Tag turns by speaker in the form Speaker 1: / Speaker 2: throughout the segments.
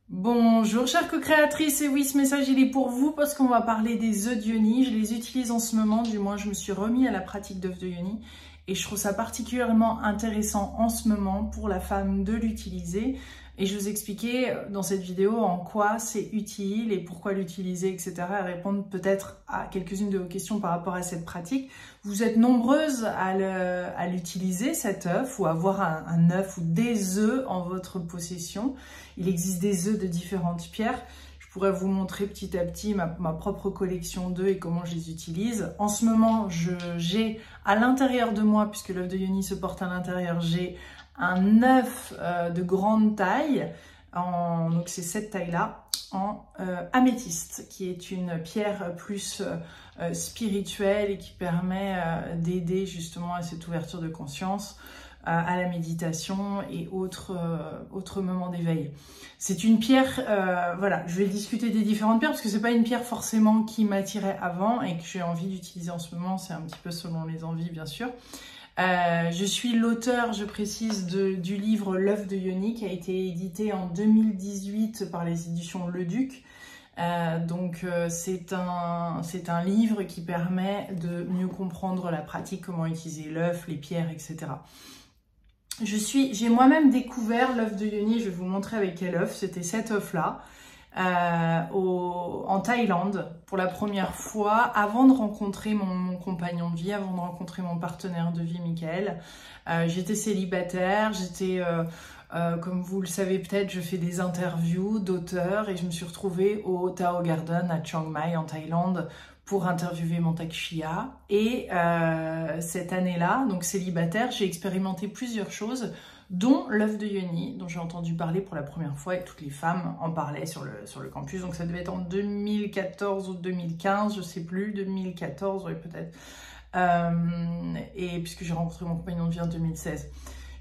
Speaker 1: Bonjour chères co-créatrices, et oui, ce message il est pour vous parce qu'on va parler des œufs de yoni. Je les utilise en ce moment, du moins je me suis remis à la pratique d'œufs de yoni et je trouve ça particulièrement intéressant en ce moment pour la femme de l'utiliser. Et je vais vous expliquer dans cette vidéo en quoi c'est utile et pourquoi l'utiliser, etc. Et répondre peut-être à quelques-unes de vos questions par rapport à cette pratique. Vous êtes nombreuses à l'utiliser, cet œuf, ou à avoir un œuf ou des œufs en votre possession. Il existe des œufs de différentes pierres. Je pourrais vous montrer petit à petit ma propre collection d'œufs et comment je les utilise. En ce moment, j'ai à l'intérieur de moi, puisque l'œuf de yoni se porte à l'intérieur, j'ai un œuf de grande taille, donc c'est cette taille-là, en améthyste, qui est une pierre plus spirituelle et qui permet d'aider justement à cette ouverture de conscience, à la méditation et autres moments d'éveil. C'est une pierre, voilà, je vais discuter des différentes pierres parce que c'est pas une pierre forcément qui m'attirait avant et que j'ai envie d'utiliser en ce moment, c'est un petit peu selon les envies bien sûr. Je suis l'auteur, je précise, du livre L'œuf de yoni qui a été édité en 2018 par les éditions Le Duc. C'est un livre qui permet de mieux comprendre la pratique, comment utiliser l'œuf, les pierres, etc. J'ai moi-même découvert l'œuf de yoni, je vais vous montrer avec quel œuf, c'était cet œuf-là. En Thaïlande pour la première fois avant de rencontrer mon compagnon de vie, avant de rencontrer mon partenaire de vie Michael. J'étais célibataire, comme vous le savez peut-être, je fais des interviews d'auteurs et je me suis retrouvée au Tao Garden à Chiang Mai en Thaïlande pour interviewer Mantak Chia. Et cette année-là, donc célibataire, j'ai expérimenté plusieurs choses, dont l'œuf de yoni, dont j'ai entendu parler pour la première fois et toutes les femmes en parlaient sur le campus. Donc ça devait être en 2014 ou 2015, je sais plus, 2014, oui peut-être. Et puisque j'ai rencontré mon compagnon de vie en 2016.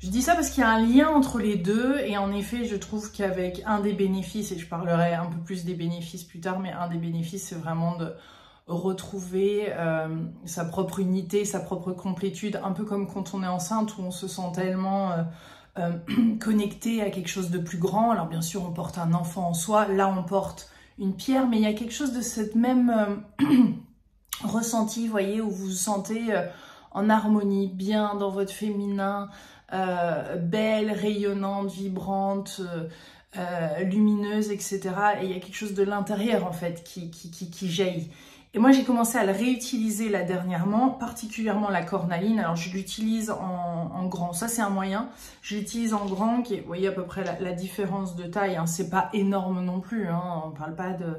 Speaker 1: Je dis ça parce qu'il y a un lien entre les deux et en effet je trouve qu'avec un des bénéfices, et je parlerai un peu plus des bénéfices plus tard, mais un des bénéfices c'est vraiment de retrouver sa propre unité, sa propre complétude, un peu comme quand on est enceinte où on se sent tellement connecté à quelque chose de plus grand. Alors bien sûr on porte un enfant en soi, là on porte une pierre, mais il y a quelque chose de cette même ressenti, vous voyez, où vous vous sentez en harmonie, bien dans votre féminin, belle, rayonnante, vibrante, lumineuse, etc. Et il y a quelque chose de l'intérieur en fait qui jaillit. Et moi, j'ai commencé à le réutiliser là dernièrement, particulièrement la cornaline. Alors, je l'utilise en grand. Ça, c'est un moyen. Je l'utilise en grand, qui est, vous voyez à peu près la différence de taille. Hein. C'est pas énorme non plus. Hein. On parle pas de...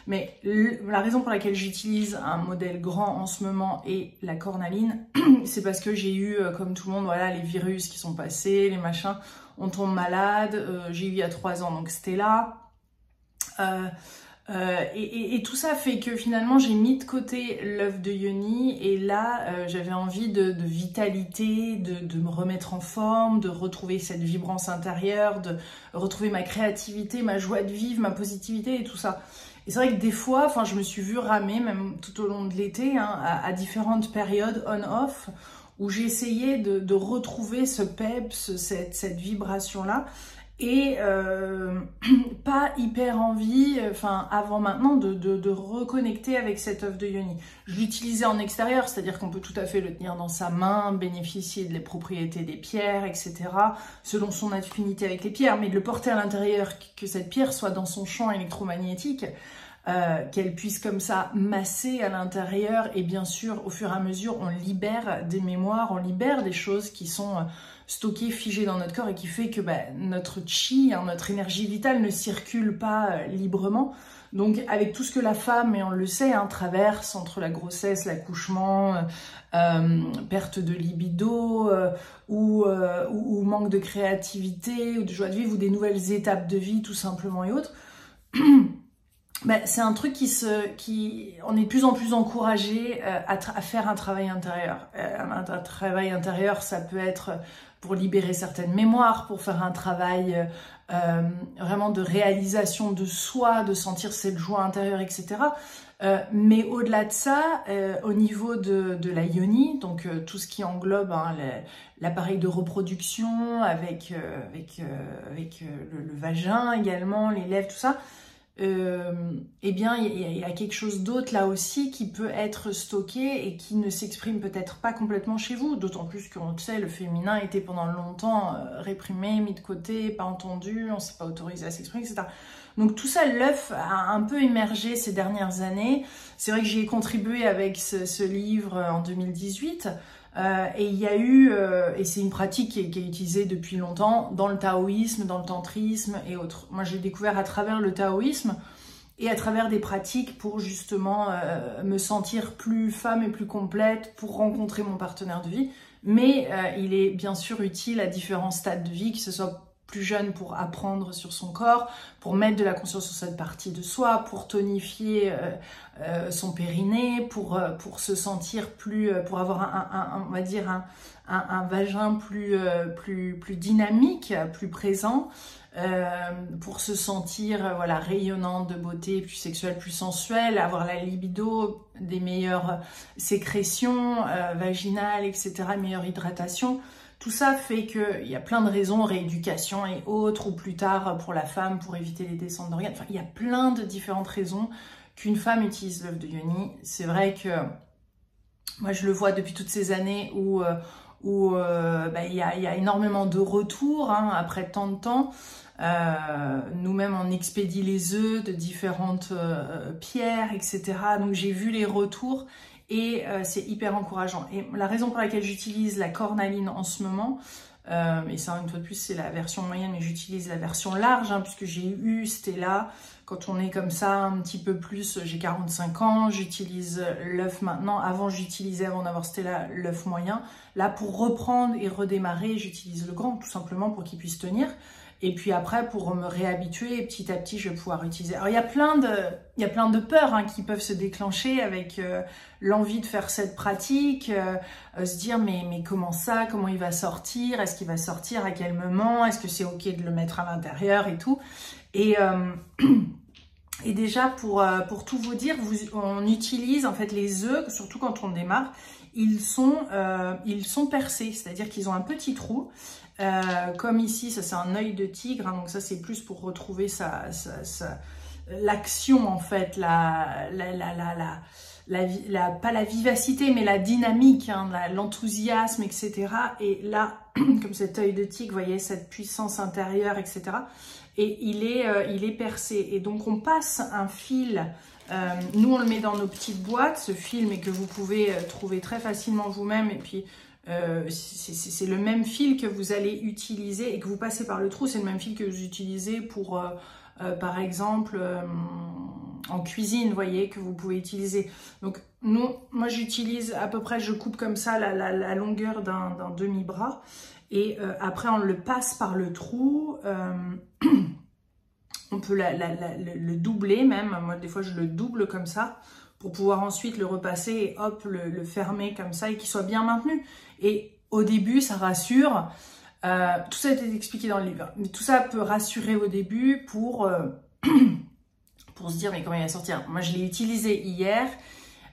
Speaker 1: Mais la raison pour laquelle j'utilise un modèle grand en ce moment et la cornaline, c'est parce que j'ai eu, comme tout le monde, voilà, les virus qui sont passés, les machins. On tombe malade. J'ai eu il y a 3 ans. Donc, c'était là. Et tout ça fait que finalement j'ai mis de côté l'œuf de yoni et là j'avais envie de vitalité, de me remettre en forme, de retrouver cette vibrance intérieure, de retrouver ma créativité, ma joie de vivre, ma positivité et tout ça. Et c'est vrai que des fois, enfin je me suis vue ramer même tout au long de l'été, hein, à différentes périodes on-off où j'ai essayé de retrouver ce peps, cette vibration-là. Et pas hyper envie, enfin avant maintenant, de reconnecter avec cet œuf de yoni. Je l'utilisais en extérieur, c'est-à-dire qu'on peut tout à fait le tenir dans sa main, bénéficier des propriétés des pierres, etc. selon son affinité avec les pierres, mais de le porter à l'intérieur, que cette pierre soit dans son champ électromagnétique, qu'elle puisse comme ça masser à l'intérieur et bien sûr au fur et à mesure on libère des mémoires, on libère des choses qui sont stockées, figées dans notre corps et qui fait que notre chi, hein, notre énergie vitale ne circule pas librement. Donc avec tout ce que la femme, et on le sait, hein, traverse entre la grossesse, l'accouchement, perte de libido ou manque de créativité ou de joie de vivre ou des nouvelles étapes de vie tout simplement et autres, c'est un truc on est de plus en plus encouragé à faire un travail intérieur. Un travail intérieur, ça peut être pour libérer certaines mémoires, pour faire un travail vraiment de réalisation de soi, de sentir cette joie intérieure, etc. Mais au-delà de ça, au niveau de la yoni, donc tout ce qui englobe hein, l'appareil de reproduction avec le vagin également, les lèvres, tout ça, eh bien il y a quelque chose d'autre là aussi qui peut être stocké et qui ne s'exprime peut-être pas complètement chez vous, d'autant plus qu'on sait le féminin était pendant longtemps réprimé, mis de côté, pas entendu, on ne s'est pas autorisé à s'exprimer, etc. Donc tout ça, l'œuf a un peu émergé ces dernières années. C'est vrai que j'y ai contribué avec ce livre en 2018. Et il y a eu, et c'est une pratique qui est utilisée depuis longtemps dans le taoïsme, dans le tantrisme et autres. Moi, j'ai découvert à travers le taoïsme et à travers des pratiques pour justement me sentir plus femme et plus complète, pour rencontrer mon partenaire de vie. Mais il est bien sûr utile à différents stades de vie, que ce soit plus jeune pour apprendre sur son corps, pour mettre de la conscience sur cette partie de soi, pour tonifier son périnée, pour se sentir plus, pour avoir on va dire un vagin plus dynamique, plus présent, pour se sentir voilà rayonnante de beauté, plus sexuelle, plus sensuelle, avoir la libido, des meilleures sécrétions vaginales, etc., meilleure hydratation. Tout ça fait qu'il y a plein de raisons, rééducation et autres, ou plus tard pour la femme, pour éviter les descentes d'organes. Enfin, il y a plein de différentes raisons qu'une femme utilise l'œuf de yoni. C'est vrai que moi, je le vois depuis toutes ces années où il y a énormément de retours hein, après tant de temps. Nous-mêmes, on expédie les œufs de différentes pierres, etc. Donc, j'ai vu les retours. Et c'est hyper encourageant. Et la raison pour laquelle j'utilise la cornaline en ce moment, et ça une fois de plus c'est la version moyenne, mais j'utilise la version large, hein, puisque j'ai eu Stella, quand on est comme ça un petit peu plus, j'ai 45 ans, j'utilise l'œuf maintenant, avant d'avoir Stella, l'œuf moyen. Là pour reprendre et redémarrer, j'utilise le grand, tout simplement pour qu'il puisse tenir. Et puis après, pour me réhabituer, petit à petit, je vais pouvoir utiliser. Alors, il y a plein de peurs hein, qui peuvent se déclencher avec l'envie de faire cette pratique, se dire mais comment ça, comment il va sortir, est-ce qu'il va sortir, à quel moment, est-ce que c'est ok de le mettre à l'intérieur et tout. Et déjà, pour tout vous dire, on utilise en fait les œufs, surtout quand on démarre, ils sont percés, c'est-à-dire qu'ils ont un petit trou. Comme ici, ça c'est un œil de tigre, hein, donc ça c'est plus pour retrouver l'action en fait, pas la vivacité mais la dynamique, hein, l'enthousiasme, etc. Et là, comme cet œil de tigre, vous voyez cette puissance intérieure, etc. Et il est percé. Et donc on passe un fil, nous on le met dans nos petites boîtes, ce fil, mais que vous pouvez trouver très facilement vous-même, et puis c'est le même fil que vous allez utiliser et que vous passez par le trou, c'est le même fil que vous utilisez pour, par exemple, en cuisine, vous voyez, que vous pouvez utiliser. Donc, moi j'utilise à peu près, je coupe comme ça la longueur d'un demi-bras et après on le passe par le trou. On peut le doubler même, moi des fois je le double comme ça, pour pouvoir ensuite le repasser et hop, le fermer comme ça et qu'il soit bien maintenu. Et au début, ça rassure. Tout ça a été expliqué dans le livre. Mais tout ça peut rassurer au début pour se dire, mais comment il va sortir? Moi, je l'ai utilisé hier.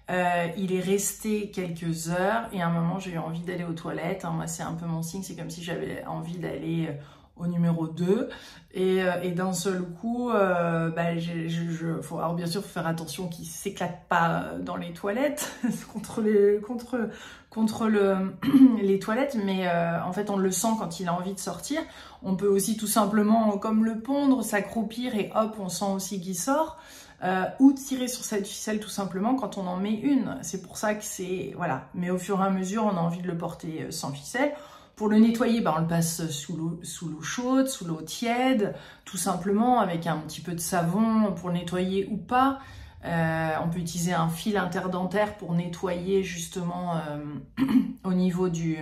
Speaker 1: Il est resté quelques heures et à un moment, j'ai eu envie d'aller aux toilettes. Hein. Moi, c'est un peu mon signe. C'est comme si j'avais envie d'aller au numéro 2 et d'un seul coup alors bien sûr faut faire attention qu'il s'éclate pas dans les toilettes contre les toilettes, mais en fait on le sent quand il a envie de sortir. On peut aussi tout simplement comme le pondre, s'accroupir et hop on sent aussi qu'il sort, ou tirer sur cette ficelle tout simplement quand on en met une. C'est pour ça que c'est voilà, mais au fur et à mesure on a envie de le porter sans ficelle. Pour le nettoyer, on le passe sous l'eau chaude, sous l'eau tiède, tout simplement avec un petit peu de savon pour nettoyer ou pas. On peut utiliser un fil interdentaire pour nettoyer justement au niveau du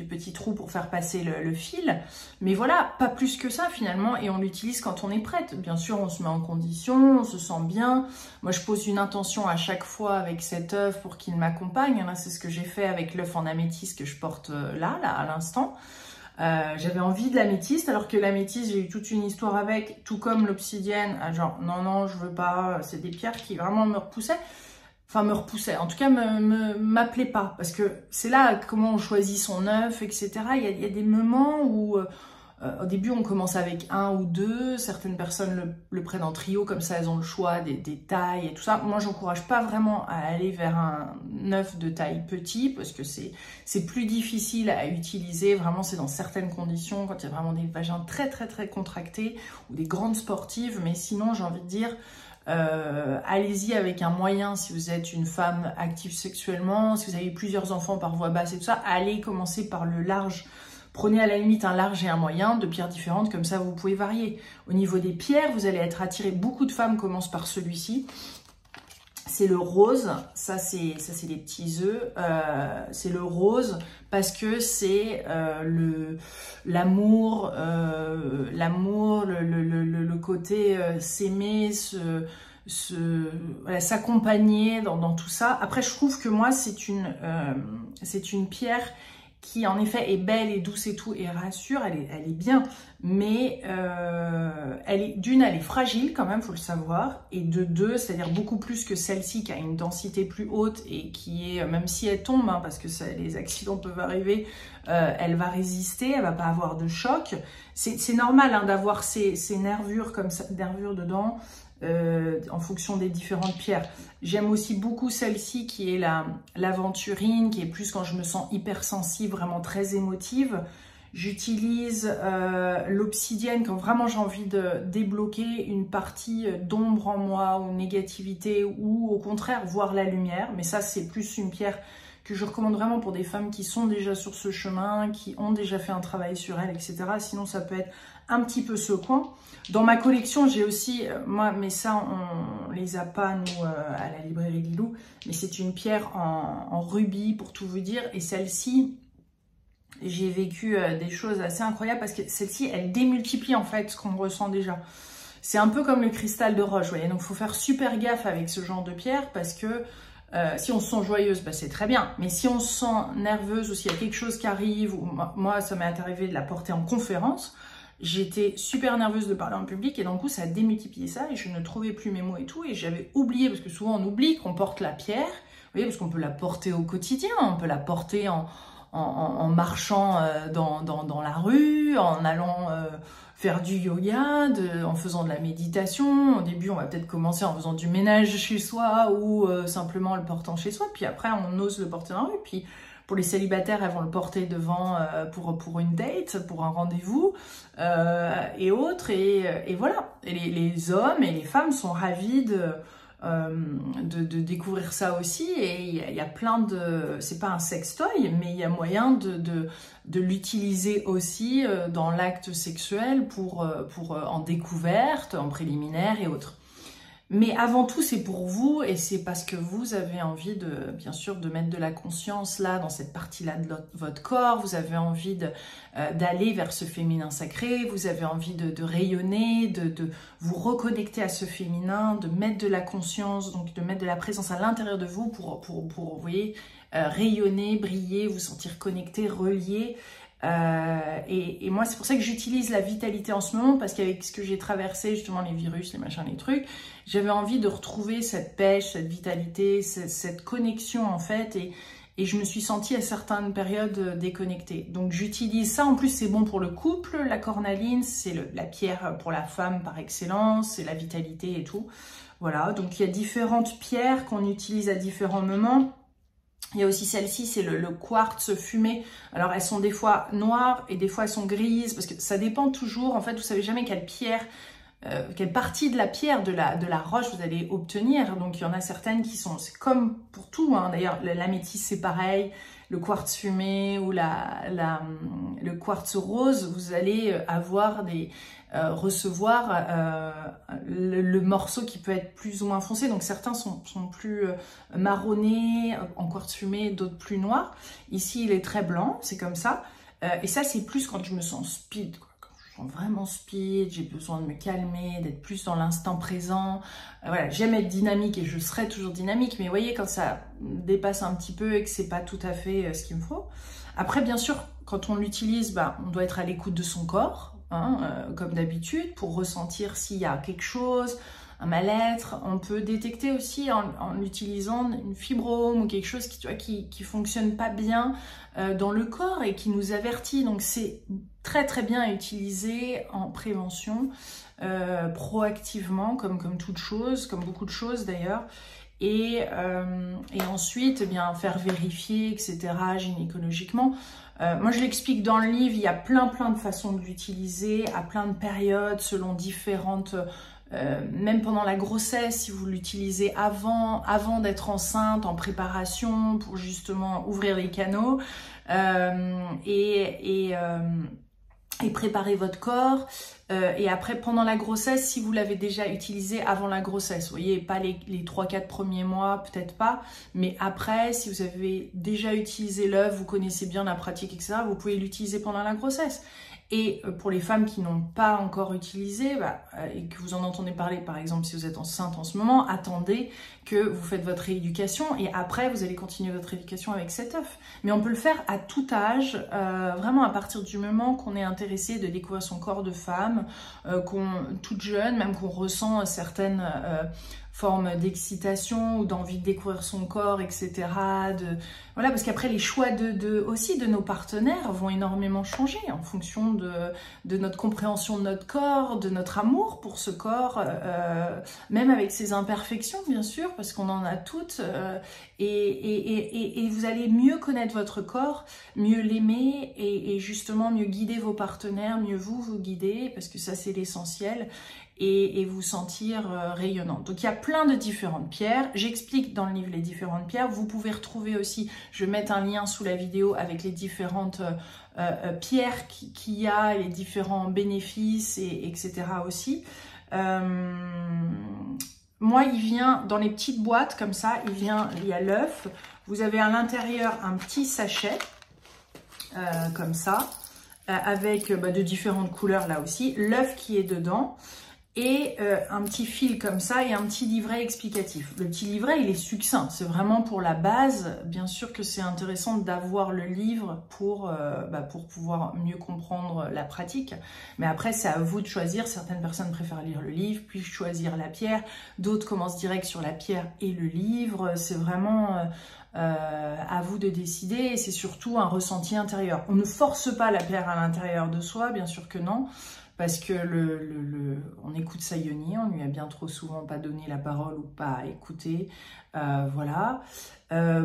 Speaker 1: petit trou pour faire passer le fil. Mais voilà, pas plus que ça finalement, et on l'utilise quand on est prête. Bien sûr, on se met en condition, on se sent bien. Moi, je pose une intention à chaque fois avec cet œuf pour qu'il m'accompagne. Là, c'est ce que j'ai fait avec l'œuf en améthyste que je porte là à l'instant. J'avais envie de l'améthyste, alors que l'améthyste, j'ai eu toute une histoire avec, tout comme l'obsidienne. Genre, non, non, je veux pas. C'est des pierres qui vraiment me repoussaient. Enfin, me repoussaient. En tout cas, m'appelaient pas. Parce que c'est là comment on choisit son œuf, etc. Il y a des moments où... au début, on commence avec un ou deux. Certaines personnes le prennent en trio, comme ça, elles ont le choix des tailles et tout ça. Moi, j'encourage pas vraiment à aller vers un œuf de taille petit, parce que c'est plus difficile à utiliser. Vraiment, c'est dans certaines conditions, quand il y a vraiment des vagins très, très, très contractés ou des grandes sportives. Mais sinon, j'ai envie de dire... allez-y avec un moyen si vous êtes une femme active sexuellement, si vous avez plusieurs enfants par voie basse et tout ça, allez commencer par le large. Prenez à la limite un large et un moyen de pierres différentes, comme ça vous pouvez varier. Au niveau des pierres, vous allez être attiré. Beaucoup de femmes commencent par celui-ci. C'est le rose, ça c'est les petits œufs. C'est le rose parce que c'est l'amour, le côté s'aimer, voilà, s'accompagner dans tout ça. Après, je trouve que moi, c'est une pierre qui en effet est belle et douce et tout, et rassure, elle est bien, mais elle est fragile quand même, faut le savoir, et de deux, c'est-à-dire beaucoup plus que celle-ci qui a une densité plus haute et qui est, même si elle tombe, hein, parce que les accidents peuvent arriver, elle va résister, elle va pas avoir de choc. C'est normal hein, d'avoir ces nervures comme ça, nervures dedans, en fonction des différentes pierres. J'aime aussi beaucoup celle-ci qui est l'aventurine, qui est plus quand je me sens hypersensible, vraiment très émotive. J'utilise l'obsidienne quand vraiment j'ai envie de débloquer une partie d'ombre en moi ou négativité, ou au contraire voir la lumière. Mais ça, c'est plus une pierre que je recommande vraiment pour des femmes qui sont déjà sur ce chemin, qui ont déjà fait un travail sur elles, etc. Sinon, ça peut être un petit peu secouant. Dans ma collection, j'ai aussi, moi, mais ça, on les a pas, nous, à la librairie Lilou, mais c'est une pierre en rubis, pour tout vous dire. Et celle-ci, j'ai vécu des choses assez incroyables, parce que celle-ci, elle démultiplie, en fait, ce qu'on ressent déjà. C'est un peu comme le cristal de roche, vous voyez. Donc, il faut faire super gaffe avec ce genre de pierre, parce que si on se sent joyeuse, bah, c'est très bien. Mais si on se sent nerveuse, ou s'il y a quelque chose qui arrive, ou moi, ça m'est arrivé de la porter en conférence, j'étais super nerveuse de parler en public, et d'un coup ça a démultiplié ça, et je ne trouvais plus mes mots et tout, et j'avais oublié, parce que souvent on oublie qu'on porte la pierre, vous voyez, parce qu'on peut la porter au quotidien, on peut la porter en marchant dans la rue, en allant faire du yoga, en faisant de la méditation. Au début, on va peut-être commencer en faisant du ménage chez soi, ou simplement le portant chez soi, puis après on ose le porter dans la rue. Puis pour les célibataires, elles vont le porter devant pour une date, pour un rendez-vous et autres. Et voilà. Et les hommes et les femmes sont ravis de découvrir ça aussi. Et il y a plein de... C'est pas un sextoy, mais il y a moyen de l'utiliser aussi dans l'acte sexuel pour en découverte, en préliminaire et autres. Mais avant tout, c'est pour vous, et c'est parce que vous avez envie bien sûr, de mettre de la conscience là, dans cette partie-là de votre corps. Vous avez envie d'aller vers ce féminin sacré. Vous avez envie de rayonner, de vous reconnecter à ce féminin, de mettre de la conscience, donc de mettre de la présence à l'intérieur de vous pour vous voyez, rayonner, briller, vous sentir connecté, relié. Et moi, c'est pour ça que j'utilise la vitalité en ce moment, parce qu'avec ce que j'ai traversé, justement les virus, les machins, les trucs, j'avais envie de retrouver cette pêche, cette vitalité, cette connexion en fait, et je me suis sentie à certaines périodes déconnectée. Donc j'utilise ça, en plus c'est bon pour le couple, la cornaline, c'est la pierre pour la femme par excellence, c'est la vitalité et tout. Voilà, donc il y a différentes pierres qu'on utilise à différents moments. Il y a aussi celle-ci, c'est le quartz fumé. Alors elles sont des fois noires et des fois elles sont grises, parce que ça dépend toujours. En fait, vous savez jamais quelle pierre, quelle partie de la pierre, de la roche vous allez obtenir. Donc il y en a certaines qui sont, c'est comme pour tout, hein. D'ailleurs l'améthyste c'est pareil, le quartz fumé ou le quartz rose, vous allez avoir recevoir le morceau qui peut être plus ou moins foncé. Donc certains sont plus marronnés en quartz fumé, d'autres plus noirs. Ici il est très blanc, c'est comme ça. Et ça c'est plus quand je me sens speed, quoi. Quand je me sens vraiment speed, j'ai besoin de me calmer, d'être plus dans l'instant présent. Voilà, j'aime être dynamique et je serai toujours dynamique, mais vous voyez, quand ça dépasse un petit peu et que c'est pas tout à fait ce qu'il me faut. Après bien sûr, quand on l'utilise, on doit être à l'écoute de son corps, hein, comme d'habitude, pour ressentir s'il y a quelque chose, un mal-être. On peut détecter aussi en utilisant une fibrome ou quelque chose qui fonctionne pas bien dans le corps et qui nous avertit. Donc c'est très très bien à utiliser en prévention, proactivement, comme toute chose, comme beaucoup de choses d'ailleurs. Et ensuite, faire vérifier, etc., gynécologiquement. Moi, je l'explique dans le livre, il y a plein de façons de l'utiliser, à plein de périodes, selon différentes... même pendant la grossesse, si vous l'utilisez avant d'être enceinte, en préparation, pour justement ouvrir les canaux, et préparer votre corps. Et après, pendant la grossesse, si vous l'avez déjà utilisé avant la grossesse, vous voyez, pas les 3-4 premiers mois, peut-être pas, mais après, si vous avez déjà utilisé l'œuf, vous connaissez bien la pratique, etc., vous pouvez l'utiliser pendant la grossesse. Et pour les femmes qui n'ont pas encore utilisé, et que vous en entendez parler, par exemple, si vous êtes enceinte en ce moment, attendez que vous faites votre rééducation et après, vous allez continuer votre rééducation avec cet œuf. Mais on peut le faire à tout âge, vraiment à partir du moment qu'on est intéressé de découvrir son corps de femme, toute jeune, même qu'on ressent certaines formes d'excitation ou d'envie de découvrir son corps, etc. Voilà, parce qu'après, les choix aussi de nos partenaires vont énormément changer en fonction de notre compréhension de notre corps, de notre amour pour ce corps, même avec ses imperfections, bien sûr, parce qu'on en a toutes. Et vous allez mieux connaître votre corps, mieux l'aimer et justement mieux guider vos partenaires, mieux vous guider, parce que ça, c'est l'essentiel. Et vous sentir rayonnante. Donc il y a plein de différentes pierres. J'explique dans le livre les différentes pierres. Vous pouvez retrouver aussi, je vais mettre un lien sous la vidéo avec les différentes pierres qu'il y a, les différents bénéfices, etc. aussi. Moi, il vient dans les petites boîtes comme ça, il y a l'œuf. Vous avez à l'intérieur un petit sachet, comme ça, avec de différentes couleurs là aussi. L'œuf qui est dedans. Et un petit fil comme ça et un petit livret explicatif. Le petit livret, il est succinct, c'est vraiment pour la base. Bien sûr que c'est intéressant d'avoir le livre pour pouvoir mieux comprendre la pratique. Mais après, c'est à vous de choisir. Certaines personnes préfèrent lire le livre, puis choisir la pierre. D'autres commencent direct sur la pierre et le livre. C'est vraiment... à vous de décider et c'est surtout un ressenti intérieur. On ne force pas la pierre à l'intérieur de soi, bien sûr que non. Parce que on écoute sa yoni, on lui a bien trop souvent pas donné la parole ou pas écouté, voilà.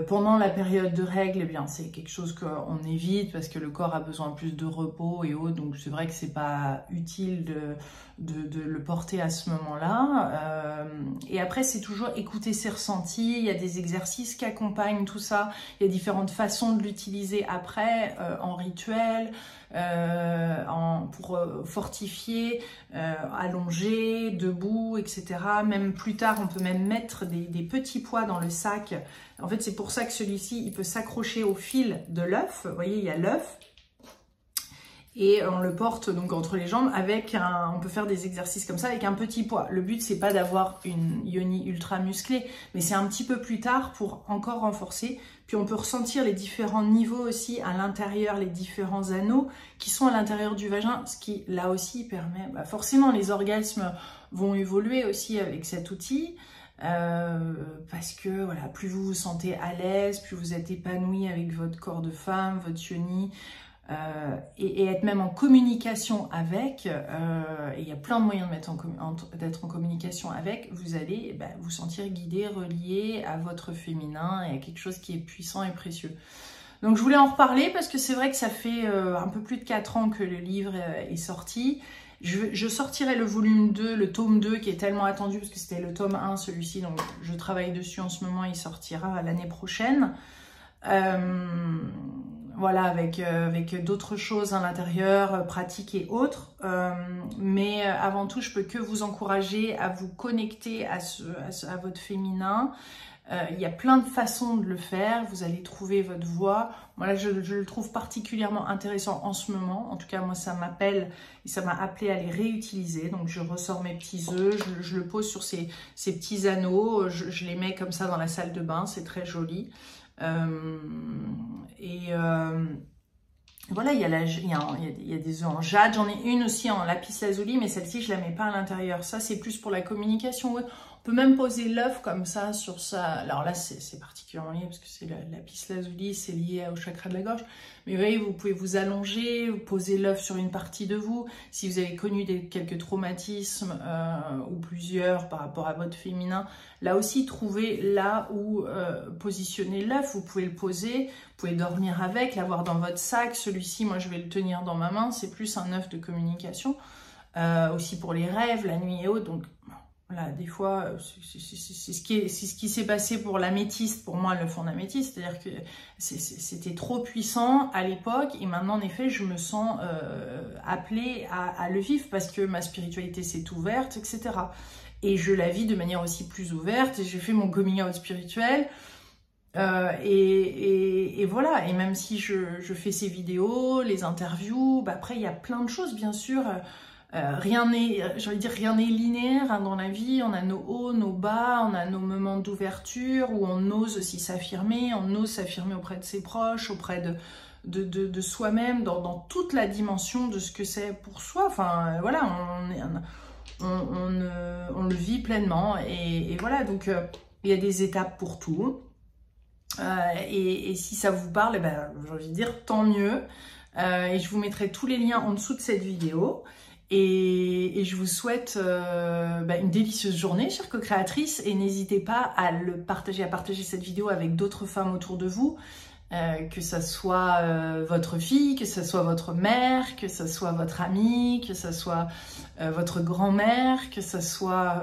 Speaker 1: Pendant la période de règles, eh bien c'est quelque chose qu'on évite parce que le corps a besoin plus de repos et autres, donc c'est vrai que c'est pas utile de le porter à ce moment-là. Et après c'est toujours écouter ses ressentis, il y a des exercices qui accompagnent tout ça, il y a différentes façons de l'utiliser après, en rituel, pour fortifier, allonger, debout, etc. Même plus tard, on peut même mettre des petits pois dans le sac. En fait, c'est pour ça que celui-ci, il peut s'accrocher au fil de l'œuf. Vous voyez, il y a l'œuf. Et on le porte donc entre les jambes avec on peut faire des exercices comme ça avec un petit poids. Le but, c'est pas d'avoir une yoni ultra musclée, mais c'est un petit peu plus tard pour encore renforcer. Puis on peut ressentir les différents niveaux aussi à l'intérieur, les différents anneaux qui sont à l'intérieur du vagin, ce qui là aussi permet, forcément les orgasmes vont évoluer aussi avec cet outil. Parce que voilà, plus vous vous sentez à l'aise, plus vous êtes épanoui avec votre corps de femme, votre yoni, et être même en communication avec, et il y a plein de moyens d'être en communication avec, vous allez vous sentir guidé, relié à votre féminin et à quelque chose qui est puissant et précieux. Donc je voulais en reparler parce que c'est vrai que ça fait un peu plus de 4 ans que le livre est sorti. Je sortirai le volume 2, le tome 2 qui est tellement attendu parce que c'était le tome 1 celui-ci, donc je travaille dessus en ce moment, il sortira l'année prochaine. Voilà, avec d'autres choses à l'intérieur, pratiques et autres. Mais avant tout, je peux que vous encourager à vous connecter à votre féminin. Il y a plein de façons de le faire, vous allez trouver votre voie. Moi là, je le trouve particulièrement intéressant en ce moment. En tout cas, moi, ça m'appelle et ça m'a appelé à les réutiliser. Donc, je ressors mes petits œufs, je le pose sur ces petits anneaux. Je les mets comme ça dans la salle de bain, c'est très joli. Voilà, il y a des œufs en jade. J'en ai une aussi en lapis lazuli, mais celle-ci, je la mets pas à l'intérieur. Ça, c'est plus pour la communication. Ouais. On peut même poser l'œuf comme ça sur ça. Alors là, c'est particulièrement lié parce que c'est le lapis lazuli, c'est lié au chakra de la gorge. Mais vous voyez, vous pouvez vous allonger, vous poser l'œuf sur une partie de vous. Si vous avez connu quelques traumatismes ou plusieurs par rapport à votre féminin, là aussi, trouvez là où positionner l'œuf. Vous pouvez le poser, vous pouvez dormir avec, l'avoir dans votre sac. Celui-ci, moi, je vais le tenir dans ma main. C'est plus un œuf de communication. Aussi pour les rêves, la nuit et autres. Donc, voilà, des fois, c'est ce qui s'est passé pour l'améthyste, pour moi, le fond d'améthyste. C'est-à-dire que c'était trop puissant à l'époque. Et maintenant, en effet, je me sens appelée à le vivre parce que ma spiritualité s'est ouverte, etc. Et je la vis de manière aussi plus ouverte. Et j'ai fait mon coming out spirituel. Et voilà. Et même si je fais ces vidéos, les interviews, bah après, il y a plein de choses, bien sûr. Rien n'est, j'ai envie de dire, rien n'est linéaire hein, dans la vie. On a nos hauts, nos bas, on a nos moments d'ouverture où on ose aussi s'affirmer, on ose s'affirmer auprès de ses proches, auprès de soi-même, dans toute la dimension de ce que c'est pour soi. Enfin, voilà, on le vit pleinement. Et voilà, donc il y a des étapes pour tout. Et si ça vous parle, eh ben, j'ai envie de dire, tant mieux. Et je vous mettrai tous les liens en dessous de cette vidéo. Et je vous souhaite une délicieuse journée, chère co-créatrice, et n'hésitez pas à partager cette vidéo avec d'autres femmes autour de vous, que ce soit votre fille, que ce soit votre mère, que ce soit votre amie, que ce soit votre grand-mère, que ce soit...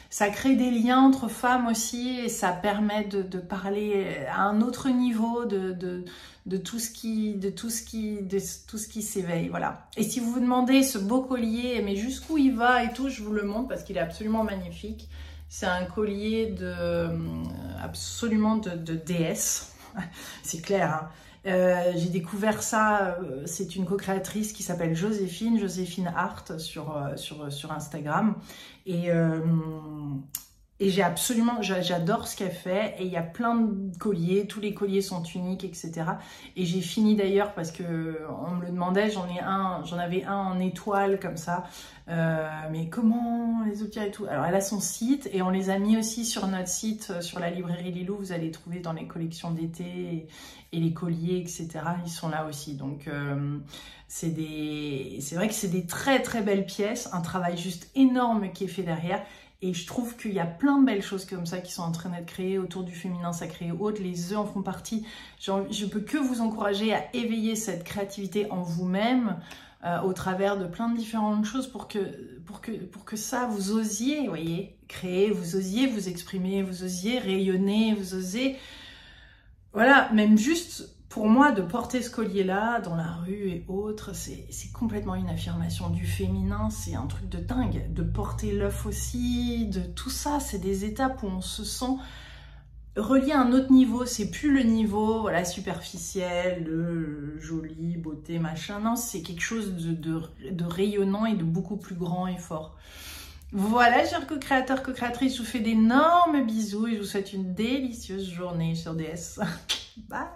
Speaker 1: ça crée des liens entre femmes aussi, et ça permet de parler à un autre niveau de tout ce qui s'éveille, voilà. Et si vous vous demandez ce beau collier, mais jusqu'où il va et tout, je vous le montre parce qu'il est absolument magnifique. C'est un collier absolument de déesse, c'est clair. Hein. J'ai découvert ça, c'est une co-créatrice qui s'appelle Joséphine Hart sur Instagram. Et j'adore ce qu'elle fait, et il y a plein de colliers, tous les colliers sont uniques, etc. Et j'ai fini d'ailleurs, parce que on me le demandait, j'en avais un en étoile comme ça, mais comment les obtenir et tout. Alors elle a son site, et on les a mis aussi sur notre site, sur la librairie Lilou, vous allez trouver dans les collections d'été, et les colliers, etc. Ils sont là aussi, donc c'est vrai que c'est des très très belles pièces, un travail juste énorme qui est fait derrière. Et je trouve qu'il y a plein de belles choses comme ça qui sont en train d'être créées autour du féminin sacré et autres. Les œufs en font partie. Je peux que vous encourager à éveiller cette créativité en vous-même au travers de plein de différentes choses pour que ça, vous osiez, vous voyez, créer, vous osiez vous exprimer, vous osiez rayonner, vous osez... Voilà, même juste... Pour moi, de porter ce collier-là dans la rue et autres, c'est complètement une affirmation du féminin, c'est un truc de dingue. De porter l'œuf aussi, de tout ça, c'est des étapes où on se sent relié à un autre niveau. C'est plus le niveau voilà, superficiel, de joli, beauté, machin. Non, c'est quelque chose de rayonnant et de beaucoup plus grand et fort. Voilà, chers co-créateurs, co-créatrices, je vous fais d'énormes bisous et je vous souhaite une délicieuse journée sur DS. Bye!